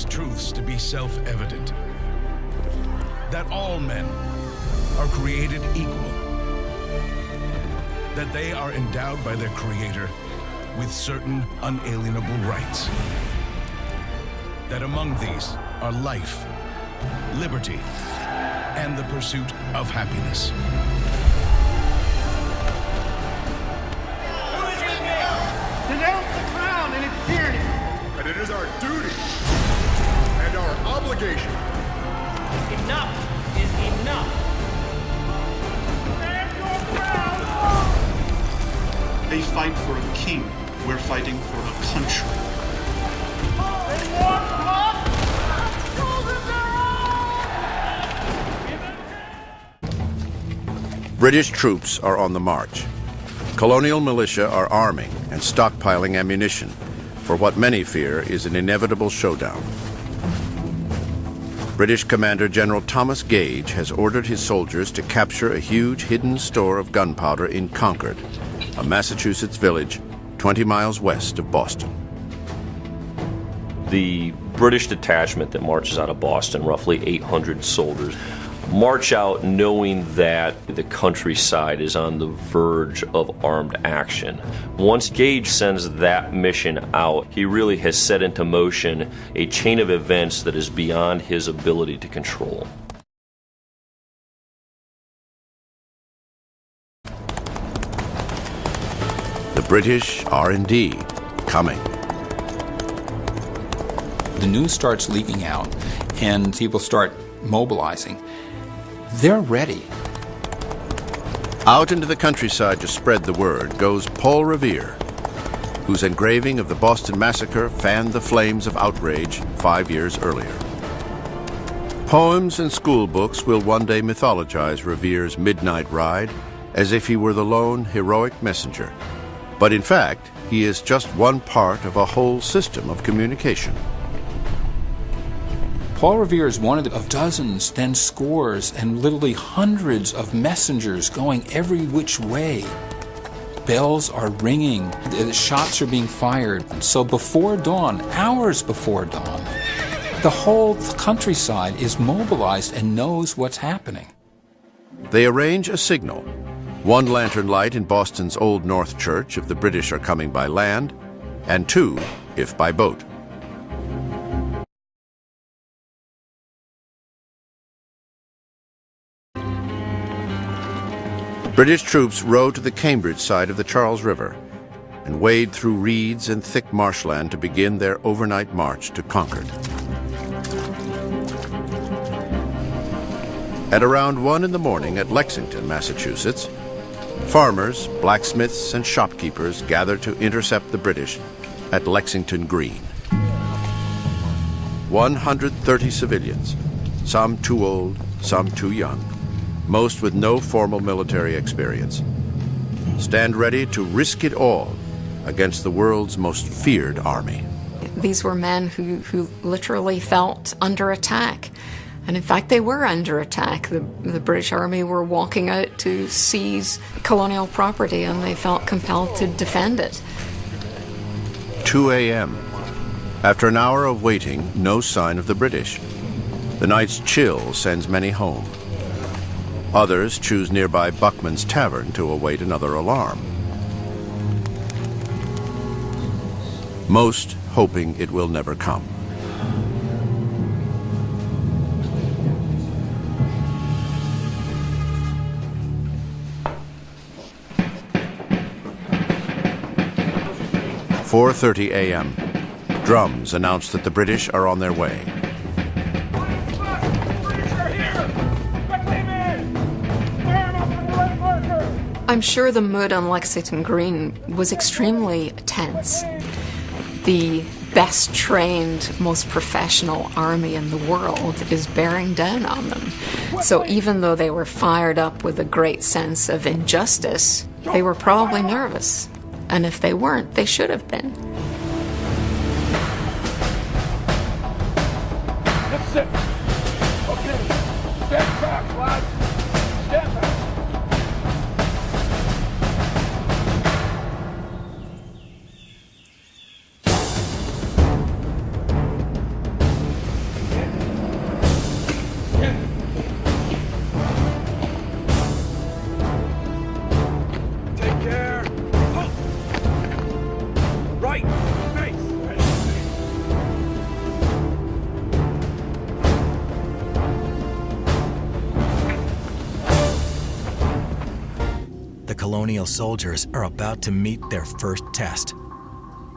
these truths to be self-evident. That all men are created equal. That they are endowed by their Creator with certain unalienable rights. That among these are life, liberty, and the pursuit of happiness. Denounce the crown and its tyranny. And it is our duty and our obligation. Enough is enough. Stand your ground! They fight for a king. We're fighting for a country. They want blood! British troops are on the march. Colonial militia are arming and stockpiling ammunition for what many fear is an inevitable showdown. British Commander General Thomas Gage has ordered his soldiers to capture a huge hidden store of gunpowder in Concord, a Massachusetts village 20 miles west of Boston. The British detachment that marches out of Boston, roughly 800 soldiers, march out knowing that the countryside is on the verge of armed action. Once Gage sends that mission out, he really has set into motion a chain of events that is beyond his ability to control. The British are indeed coming. The news starts leaking out and people start mobilizing. They're ready. Out into the countryside to spread the word goes Paul Revere, whose engraving of the Boston Massacre fanned the flames of outrage 5 years earlier. Poems and school books will one day mythologize Revere's midnight ride as if he were the lone heroic messenger. But in fact, he is just one part of a whole system of communication. Paul Revere is one of dozens, then scores, and literally hundreds of messengers going every which way. Bells are ringing, the shots are being fired. So before dawn, hours before dawn, the whole countryside is mobilized and knows what's happening. They arrange a signal. One lantern light in Boston's Old North Church if the British are coming by land, and two if by boat. British troops row to the Cambridge side of the Charles River and wade through reeds and thick marshland to begin their overnight march to Concord. At around 1 in the morning at Lexington, Massachusetts, farmers, blacksmiths, and shopkeepers gather to intercept the British at Lexington Green. 130 civilians, some too old, some too young, most with no formal military experience, stand ready to risk it all against the world's most feared army. These were men who literally felt under attack. And in fact, they were under attack. The British Army were walking out to seize colonial property, and they felt compelled to defend it. 2 a.m. After an hour of waiting, no sign of the British. The night's chill sends many home. Others choose nearby Buckman's Tavern to await another alarm. Most hoping it will never come. At 4:30 a.m., drums announce that the British are on their way. I'm sure the mood on Lexington Green was extremely tense. The best trained, most professional army in the world is bearing down on them. So even though they were fired up with a great sense of injustice, they were probably nervous. And if they weren't, they should have been. That's it. Okay. Step back, lads. Step back. colonial soldiers are about to meet their first test.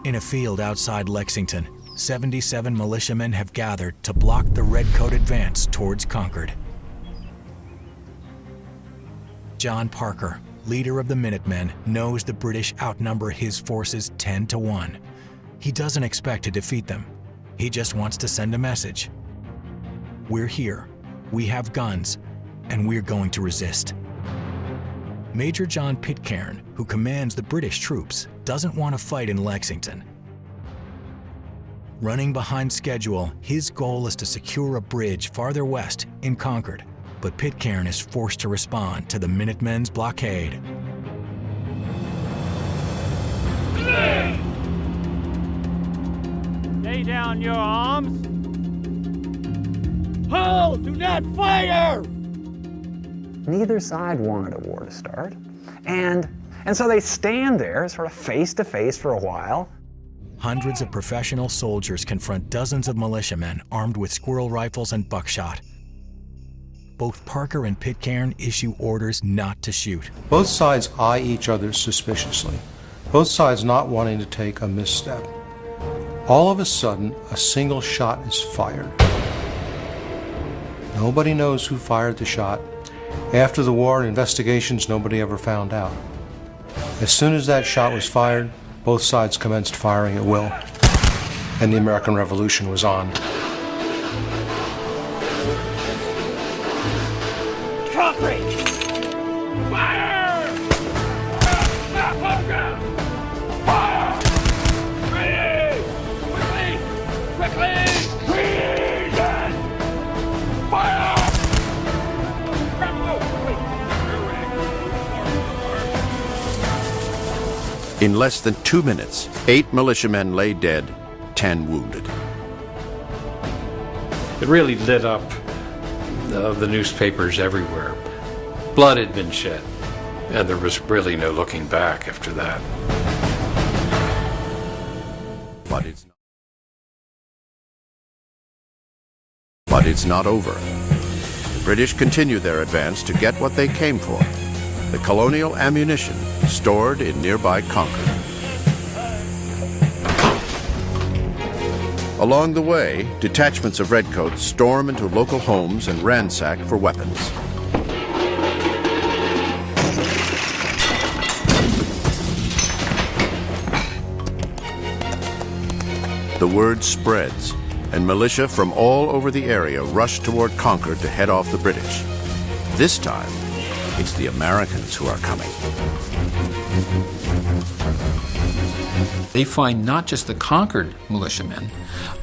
In a field outside Lexington, 77 militiamen have gathered to block the Redcoat advance towards Concord. John Parker, leader of the Minutemen, knows the British outnumber his forces 10-1. He doesn't expect to defeat them. He just wants to send a message. We're here, we have guns, and we're going to resist. Major John Pitcairn, who commands the British troops, doesn't want to fight in Lexington. Running behind schedule, his goal is to secure a bridge farther west in Concord, but Pitcairn is forced to respond to the Minutemen's blockade. Lay down your arms. Hold! Do not fire! Neither side wanted a war to start. And so they stand there sort of face to face for a while. Hundreds of professional soldiers confront dozens of militiamen armed with squirrel rifles and buckshot. Both Parker and Pitcairn issue orders not to shoot. Both sides eye each other suspiciously, both sides not wanting to take a misstep. All of a sudden, a single shot is fired. Nobody knows who fired the shot. After the war and investigations, nobody ever found out. As soon as that shot was fired, both sides commenced firing at will, and the American Revolution was on. Concrete! Fire! Fire! Ready! Quickly! Treason! Fire! In less than 2 minutes, 8 militiamen lay dead, 10 wounded. It really lit up the newspapers everywhere. Blood had been shed, and there was really no looking back after that. But it's not over. The British continue their advance to get what they came for: the colonial ammunition stored in nearby Concord. Along the way, detachments of redcoats storm into local homes and ransack for weapons. The word spreads, and militia from all over the area rush toward Concord to head off the British. This time, it's the Americans who are coming. They find not just the Concord militiamen,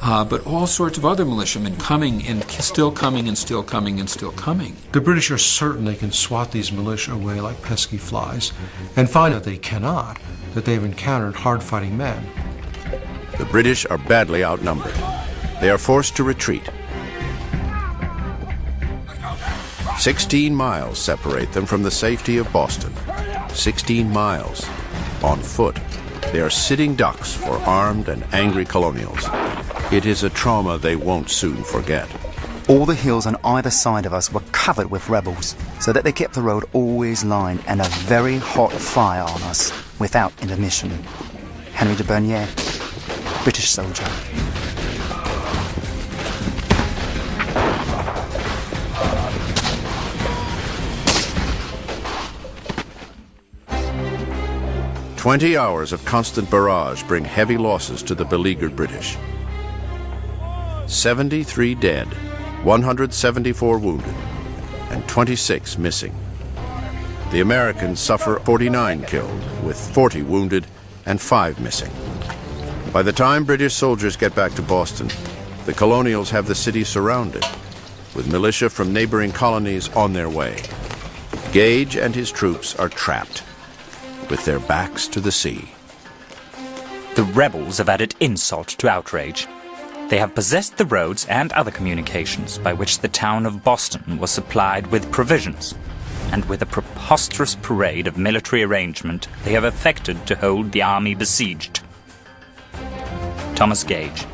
but all sorts of other militiamen coming and still coming and still coming and still coming. The British are certain they can swat these militia away like pesky flies, and find that they cannot, that they've encountered hard-fighting men. The British are badly outnumbered. They are forced to retreat. 16 miles separate them from the safety of Boston. 16 miles on foot. They are sitting ducks for armed and angry colonials. It is a trauma they won't soon forget. All the hills on either side of us were covered with rebels, so that they kept the road always lined and a very hot fire on us without intermission. Henry de Bernier, British soldier. "20 hours of constant barrage bring heavy losses to the beleaguered British. 73 dead, 174 wounded, and 26 missing. The Americans suffer 49 killed, with 40 wounded and 5 missing. By the time British soldiers get back to Boston, the colonials have the city surrounded, with militia from neighboring colonies on their way. Gage and his troops are trapped, with their backs to the sea. The rebels have added insult to outrage. They have possessed the roads and other communications by which the town of Boston was supplied with provisions, and with a preposterous parade of military arrangement they have affected to hold the army besieged. Thomas Gage.